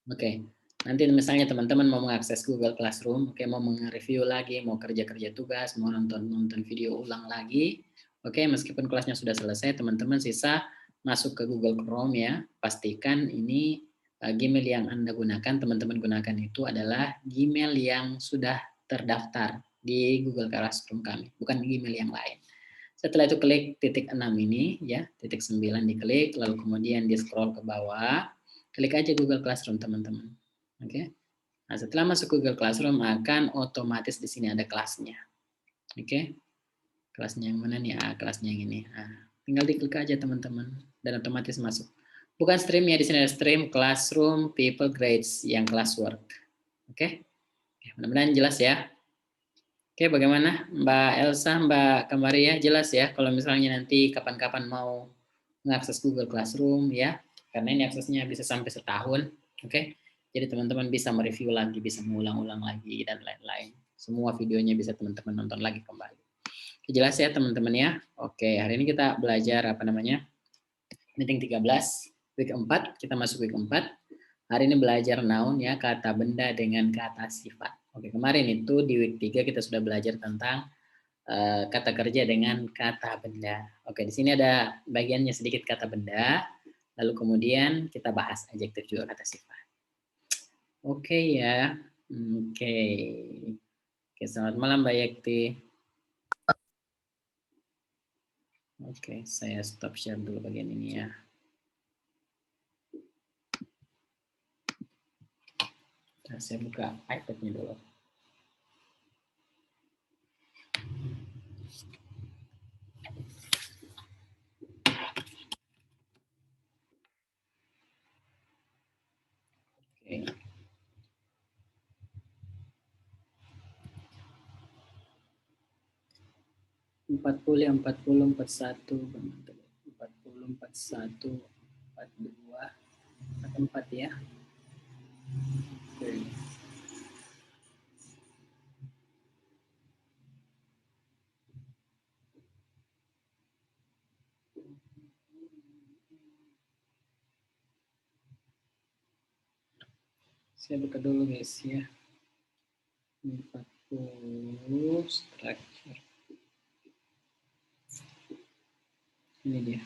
Oke, nanti misalnya teman-teman mau mengakses Google Classroom, oke, mau nge-review lagi, mau kerja-kerja tugas, mau nonton video ulang lagi, oke, meskipun kelasnya sudah selesai, teman-teman sisa masuk ke Google Chrome ya, pastikan ini Gmail yang Anda gunakan, teman-teman gunakan itu adalah Gmail yang sudah terdaftar di Google Classroom kami, bukan Gmail yang lain. Setelah itu klik titik 6 ini ya, titik 9 diklik, lalu kemudian di scroll ke bawah, klik aja Google Classroom teman-teman. Oke. Nah, setelah masuk Google Classroom akan otomatis di sini ada kelasnya. Oke. Kelasnya yang mana nih? Ah, kelasnya yang ini. Nah, tinggal diklik aja teman-teman dan otomatis masuk. Bukan stream ya, di sini ada stream Classroom People Grades yang classwork. Oke. Mudah-mudahan jelas ya. Oke, bagaimana Mbak Elsa, Mbak Kamaria, jelas ya kalau misalnya nanti kapan-kapan mau mengakses Google Classroom ya, karena ini aksesnya bisa sampai setahun, oke? Jadi teman-teman bisa mereview lagi, bisa mengulang-ulang lagi dan lain-lain. Semua videonya bisa teman-teman nonton lagi kembali. Oke, jelas ya teman-teman ya. Oke, hari ini kita belajar apa namanya? Meeting 13, week 4, kita masuk week 4. Hari ini belajar noun ya, kata benda dengan kata sifat. Oke, kemarin itu di week 3 kita sudah belajar tentang kata kerja dengan kata benda. Oke, di sini ada bagiannya sedikit kata benda, lalu kemudian kita bahas adjektif juga kata sifat. Oke ya, oke. Oke, selamat malam Mbak Yekti. Oke, saya stop share dulu bagian ini ya. Nah, saya buka iPad-nya dulu. Oke. 40, 40, 41, 40, 41, 42, 44 ya. Oke. Saya buka dulu guys ya. 40 structure. Ini dia.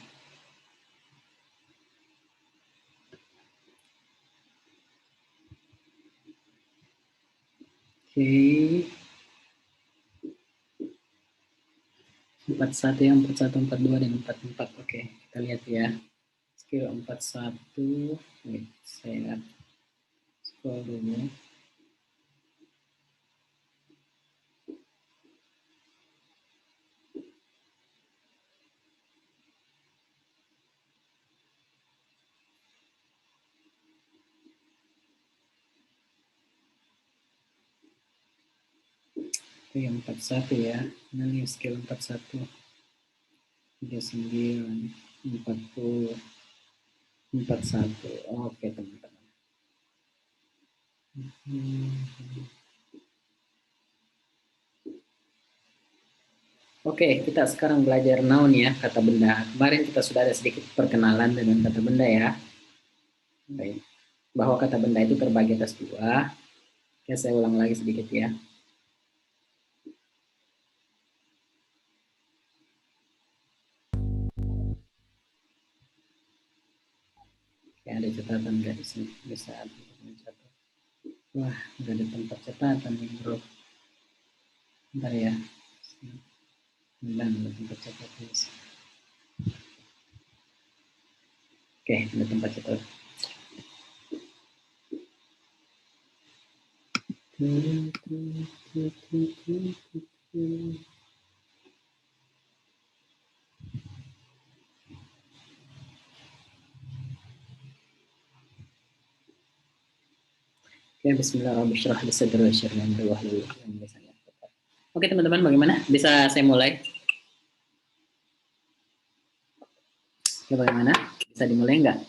Oke. 41 ya, 41, 42 dan 44. Oke, kita lihat ya. Skill 41. Nih, saya scroll dulu. Oke, 41 ya. Ini skill 41. 39, 40, 41. Oke, teman-teman. Oke, kita sekarang belajar noun ya, kata benda. Kemarin kita sudah ada sedikit perkenalan dengan kata benda ya. Baik. Bahwa kata benda itu terbagi atas dua. Oke, saya ulang lagi sedikit ya. Oke, ada catatan nggak di sini? Bisa mencatat. Wah, nggak ada tempat catatan nih bro. Bentar ya. Ada tempat catatan. Oke, ada tempat catatan. Oke, bismillahirrahmanirrahim. Oke, teman-teman, bagaimana? Bisa saya mulai? Oke, bagaimana? Bisa dimulai nggak?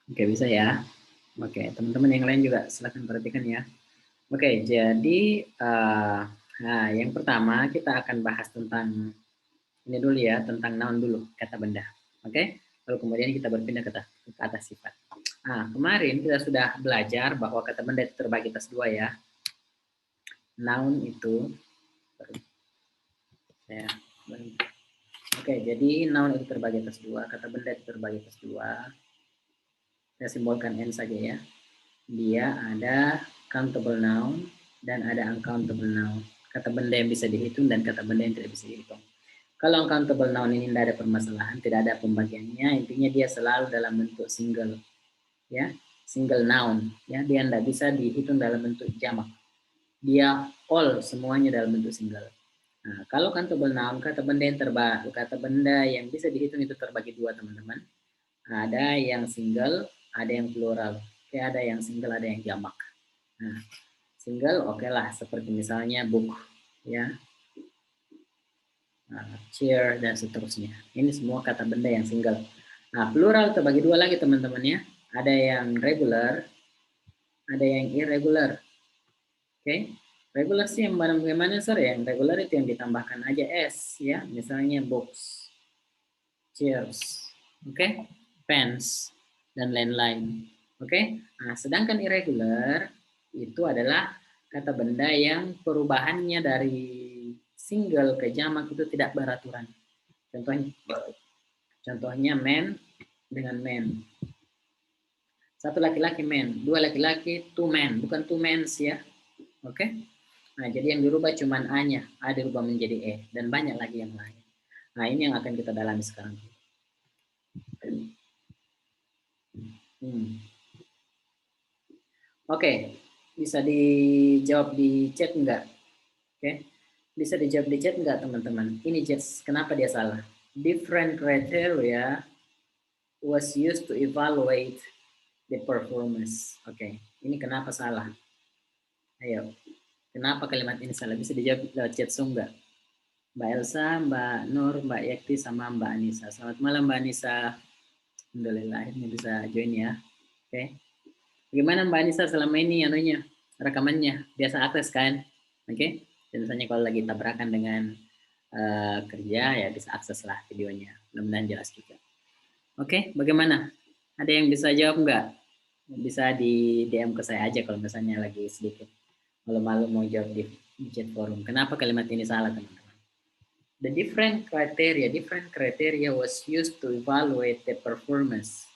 Oke, bisa ya. Oke, teman-teman yang lain juga silahkan perhatikan ya. Oke, jadi nah, yang pertama kita akan bahas tentang ini dulu ya, tentang noun dulu, kata benda. Oke, lalu kemudian kita berpindah ke kata sifat. Nah, kemarin kita sudah belajar bahwa kata benda itu terbagi atas dua ya. Noun itu, oke, jadi noun itu terbagi atas dua, kata benda itu terbagi atas dua. Saya simbolkan N saja ya. Dia ada countable noun dan ada uncountable noun. Kata benda yang bisa dihitung dan kata benda yang tidak bisa dihitung. Kalau uncountable noun ini tidak ada permasalahan, tidak ada pembagiannya, intinya dia selalu dalam bentuk single, ya, single noun, ya, dia tidak bisa dihitung dalam bentuk jamak. Dia all semuanya dalam bentuk single. Nah, kalau countable noun, kata benda yang bisa dihitung itu terbagi dua, teman-teman. Ada yang single, ada yang plural. Oke, ada yang single, ada yang jamak. Nah, single oke lah, seperti misalnya book, ya, chair, dan seterusnya. Ini semua kata benda yang single. Nah, plural terbagi dua lagi, teman-teman ya. Ada yang regular, ada yang irregular. Oke, regular sih yang bagaimana, sir? Yang regular itu yang ditambahkan aja s, ya. Misalnya books, chairs, oke, pens, dan lain-lain. Oke, nah, sedangkan irregular itu adalah kata benda yang perubahannya dari single ke jamak itu tidak beraturan. Contohnya man dengan men. Satu laki-laki men, dua laki-laki two men, bukan two mens ya. Oke. Nah, jadi yang dirubah cuma A-nya, A dirubah menjadi E, dan banyak lagi yang lain. Nah, ini yang akan kita dalami sekarang. Oke, bisa dijawab di chat enggak? Oke, bisa dijawab di chat enggak, teman-teman? Ini chat, kenapa dia salah? Different criteria was used to evaluate the performance. Oke, ini kenapa salah? Ayo, kenapa kalimat ini salah? Bisa dijawab lewat chat Zoom enggak? Mbak Elsa, Mbak Nur, Mbak Yekti, sama Mbak Anissa. Selamat malam Mbak Anissa. Alhamdulillah ini bisa join ya. Oke. Bagaimana Mbak Anissa selama ini anunya, rekamannya? Biasa akses kan? Oke. Dan misalnya kalau lagi tabrakan dengan kerja ya bisa akses lah videonya. Mudah-mudahan jelas juga. Oke, bagaimana? Ada yang bisa jawab nggak? Bisa di DM ke saya aja kalau misalnya lagi sedikit malu-malu mau jawab di chat forum. Kenapa kalimat ini salah, teman-teman? The different criteria was used to evaluate the performance.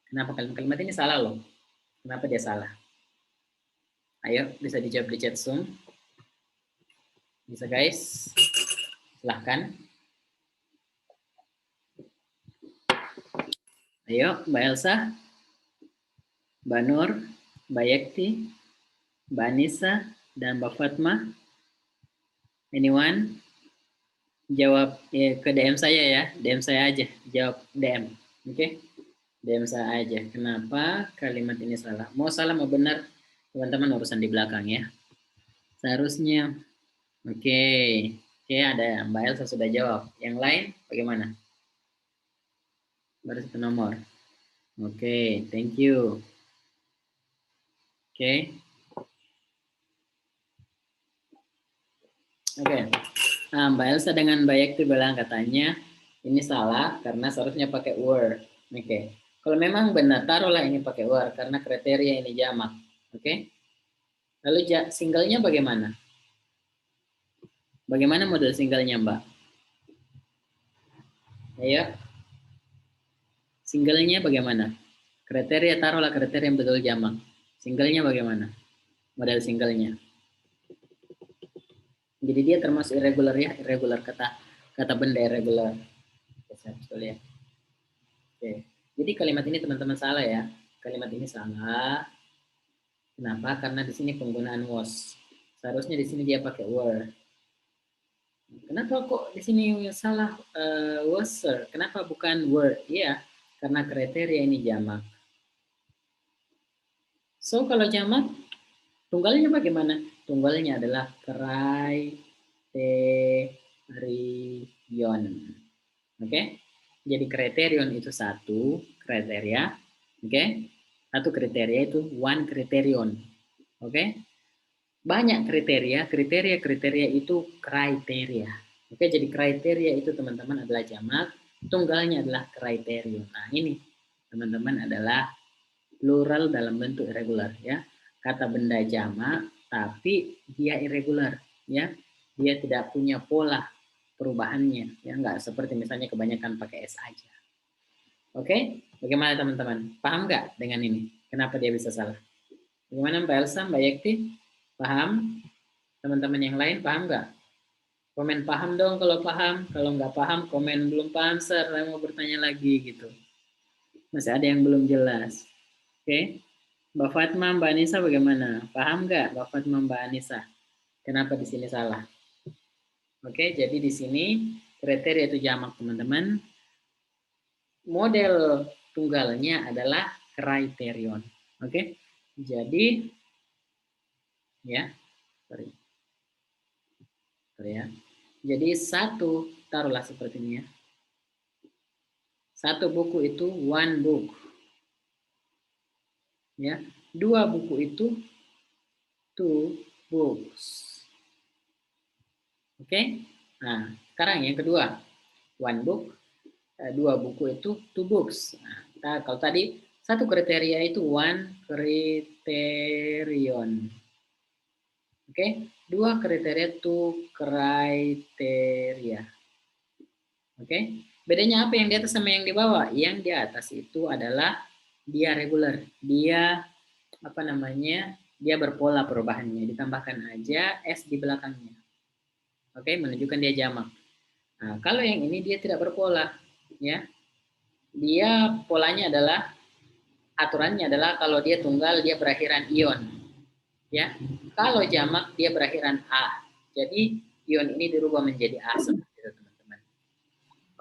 Kenapa kalimat ini salah loh? Kenapa dia salah? Ayo, bisa dijawab di chat Zoom. Bisa guys? Silahkan. Ayo, Mbak Elsa, Mbak Nur, Mbak Yekti, Mbak Anissa, dan Mbak Fatma. Anyone? Jawab ke DM saya ya, DM saya aja, jawab DM, oke? DM saya aja. Kenapa kalimat ini salah? Mau salah mau benar, teman-teman urusan di belakang ya. Seharusnya, oke, ada Mbak Elsa sudah jawab. Yang lain bagaimana? Baru satu nomor. Oke, thank you. Oke. Nah, Mbak Elsa dengan Mbak Yekti bilang katanya ini salah karena seharusnya pakai were. Oke. Kalau memang benar, taruhlah ini pakai were karena kriteria ini jamak. Oke. Lalu singlenya bagaimana? Bagaimana model singlenya, Mbak? Ayo. Singlenya bagaimana? Kriteria, taruhlah kriteria yang betul jamak. Singlenya bagaimana? Model singlenya. Jadi dia termasuk irregular ya, irregular kata benda irregular. Betul ya. Oke. Jadi kalimat ini teman-teman salah ya. Kalimat ini salah. Kenapa? Karena di sini penggunaan was. Seharusnya di sini dia pakai were. Kenapa kok di sini salah was, sir? Kenapa bukan were? Iya, karena kriteria ini jamak. So kalau jamak, tunggalnya bagaimana? Tunggalnya adalah kriterion. Oke? Jadi kriterion itu satu kriteria. Oke? Satu kriteria itu one kriterion. Oke? Banyak kriteria itu kriteria. Oke, jadi kriteria itu teman-teman adalah jamak, tunggalnya adalah kriterion. Nah, ini teman-teman adalah plural dalam bentuk irregular ya. Kata benda jamak tapi dia irregular ya. Dia tidak punya pola perubahannya ya, enggak seperti misalnya kebanyakan pakai S aja. Oke, bagaimana teman-teman? Paham nggak dengan ini? Kenapa dia bisa salah? Bagaimana Mbak Elsa, Mbak Yekti? Paham? Teman-teman yang lain paham nggak? Komen paham dong kalau paham. Kalau nggak paham, komen belum paham, Sir. Saya mau bertanya lagi gitu. Masih ada yang belum jelas. Oke, Mbak Fatma, Mbak Anissa bagaimana? Paham nggak Mbak Fatma, Mbak Anissa? Kenapa di sini salah? Oke, jadi di sini kriteria itu jamak teman-teman. Model tunggalnya adalah kriterion. Oke, jadi ya, sorry ya. Jadi satu, taruhlah seperti ini ya. Satu buku itu one book. Ya, dua buku itu two books. Oke. Nah, sekarang yang kedua, one book, dua buku itu two books. Nah, kalau tadi satu kriteria itu one criterion. Oke, dua kriteria two kriteria. Oke, bedanya apa yang di atas sama yang di bawah? Yang di atas itu adalah dia regular, dia apa namanya? Dia berpola perubahannya, ditambahkan aja S di belakangnya. Oke, menunjukkan dia jamak. Nah, kalau yang ini dia tidak berpola, ya. Dia polanya adalah aturannya adalah kalau dia tunggal dia berakhiran ion, ya. Kalau jamak dia berakhiran a. Jadi ion ini dirubah menjadi a seperti itu, teman-teman.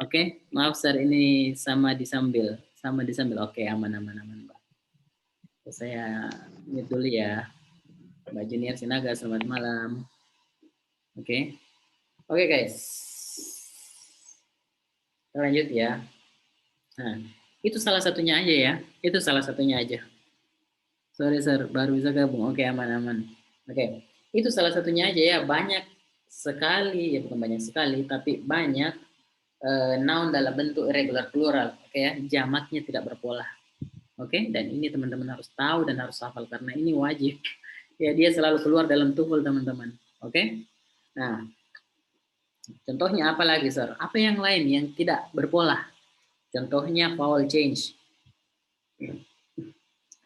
Oke, maaf Sir, ini sama disambil. Oke, aman, Mbak. Saya mute dulu ya. Mbak Junior Sinaga, selamat malam. Oke. Oke guys. Kita lanjut ya. Nah, itu salah satunya aja ya. Itu salah satunya aja. Sorry Sir, baru bisa gabung. Oke, aman. Oke. Itu salah satunya aja ya. Banyak sekali, ya bukan banyak sekali, tapi banyak noun dalam bentuk irregular plural. Oke ya, jamaknya tidak berpola. Oke, dan ini teman-teman harus tahu dan harus hafal karena ini wajib. Ya, dia selalu keluar dalam tuval teman-teman. Oke. Nah, contohnya apa lagi, Sir? Apa yang lain yang tidak berpola? Contohnya vowel change.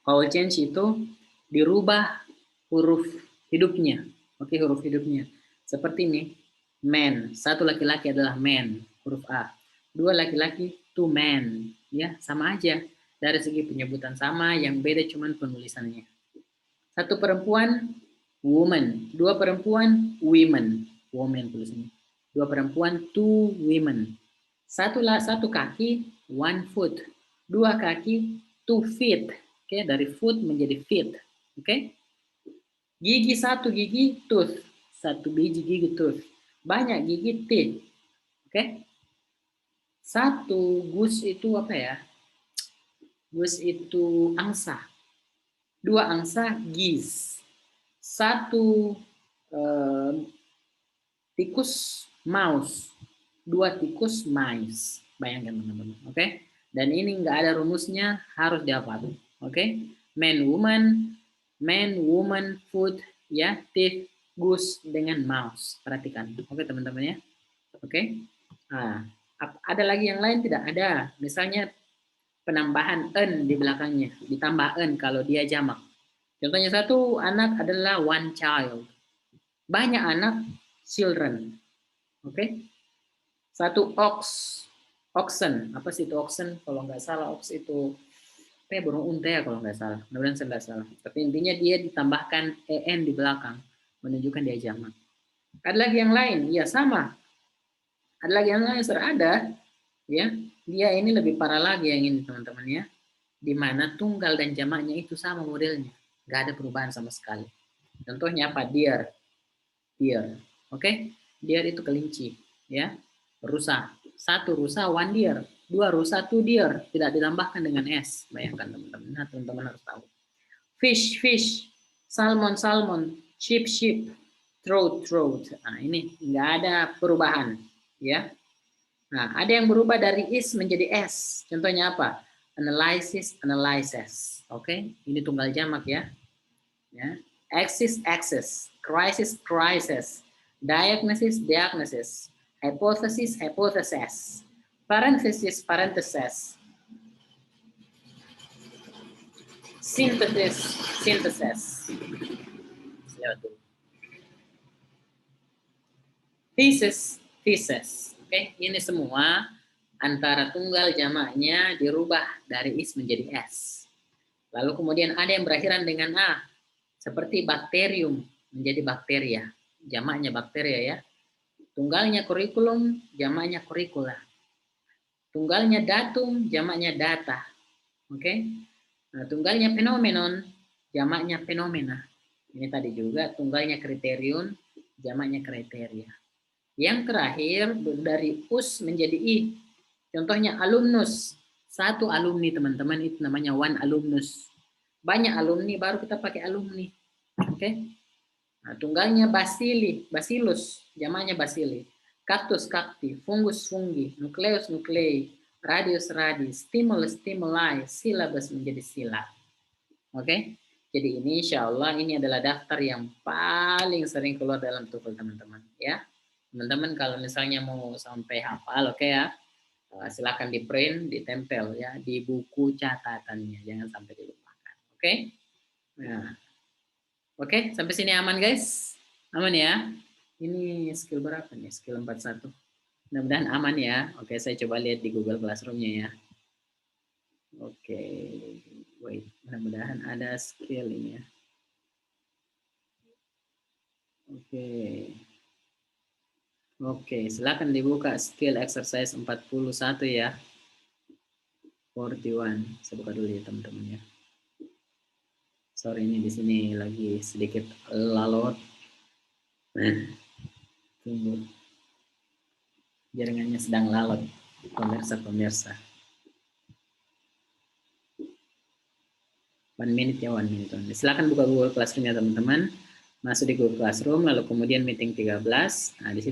Vowel change itu dirubah huruf hidupnya. Oke, huruf hidupnya. Seperti ini. Man. Satu laki-laki adalah man, huruf A. Dua laki-laki, two men. Ya, sama aja. Dari segi penyebutan sama, yang beda cuman penulisannya. Satu perempuan, woman. Dua perempuan, women. Woman tulisannya. Dua perempuan, two women. Satu kaki, one foot. Dua kaki, two feet. Oke, dari foot menjadi feet. Oke. Gigi satu gigi, tooth. Satu biji gigi, tooth. Banyak gigi, teeth. Oke. Satu goose itu apa ya? Goose itu angsa. Dua angsa, geese. Satu tikus, mouse. Dua tikus, mice. Bayangkan teman-teman. Oke. Dan ini nggak ada rumusnya, harus dihafal. Oke. Man, woman, foot, ya, thief, goose dengan mouse. Perhatikan. Oke teman-teman ya. Oke. Nah, ada lagi yang lain tidak? Ada. Misalnya penambahan en di belakangnya, ditambah en kalau dia jamak. Contohnya satu anak adalah one child. Banyak anak, children. Oke. Satu oxen. Apa sih itu oxen? Kalau nggak salah ox itu burung unta ya kalau nggak salah. Mudah-mudahan saya nggak salah. Tapi intinya dia ditambahkan en di belakang, menunjukkan dia jamak. Ada lagi yang lain? Ya sama. Ada lagi yang lain, ada. Ya, dia ini lebih parah lagi yang ini teman-teman ya. Di mana tunggal dan jamaknya itu sama modelnya. Nggak ada perubahan sama sekali. Contohnya apa? Deer. Oke? Deer itu kelinci. Ya. Rusa. Satu rusa, one deer. Dua rusa, two deer. Tidak ditambahkan dengan S. Bayangkan teman-teman. Nah, teman-teman harus tahu. Fish. Salmon. Sheep. Throat. Nah, ini nggak ada perubahan. Ya. Nah, ada yang berubah dari is menjadi s. Contohnya apa? analysis, analyses. Oke, ini tunggal jamak ya. Axis, axis, crisis, crisis, diagnosis, diagnosis, hypothesis, hypothesis, parenthesis, parenthesis, synthesis, synthesis, thesis, thesis. Oke, ini semua antara tunggal jamaknya dirubah dari is menjadi s. Lalu kemudian ada yang berakhiran dengan a, seperti bakterium menjadi bakteria, jamaknya bakteria ya. Tunggalnya kurikulum, jamaknya kurikula. Tunggalnya datum, jamaknya data. Oke? Nah, tunggalnya fenomenon, jamaknya fenomena. Ini tadi juga tunggalnya kriterion, jamaknya kriteria. Yang terakhir dari us menjadi i. Contohnya alumnus. Satu alumni teman-teman itu namanya one alumnus. Banyak alumni baru kita pakai alumni. Oke? Nah, tunggalnya bacillus, jamaknya bacilli. Kaktus, kakti, fungus, fungi, nukleus, nuklei, radius, radis, stimulus, stimuli, silabus menjadi silab. Oke? Jadi ini insya Allah ini adalah daftar yang paling sering keluar dalam TOEFL teman-teman. Ya, teman-teman kalau misalnya mau sampai hafal, oke ya, silakan di print, ditempel ya di buku catatannya, jangan sampai dilupakan. Oke? Nah. Oke, sampai sini aman guys? Aman ya? Ini skill berapa nih? Skill 41. Mudah-mudahan aman ya. Oke, saya coba lihat di Google Classroom-nya ya. Oke, wait. Mudah-mudahan ada skill ini ya. Oke, silakan dibuka skill exercise 41 ya. 41. Saya buka dulu ya teman-teman ya. Sorry ini di sini lagi sedikit lalot. Tunggu. Jaringannya sedang lalot, pemirsa. 1 minute ya, 1 minute. Silakan buka Google Classroom ya teman-teman. Masuk di Google Classroom, lalu kemudian meeting 13. Nah, di sini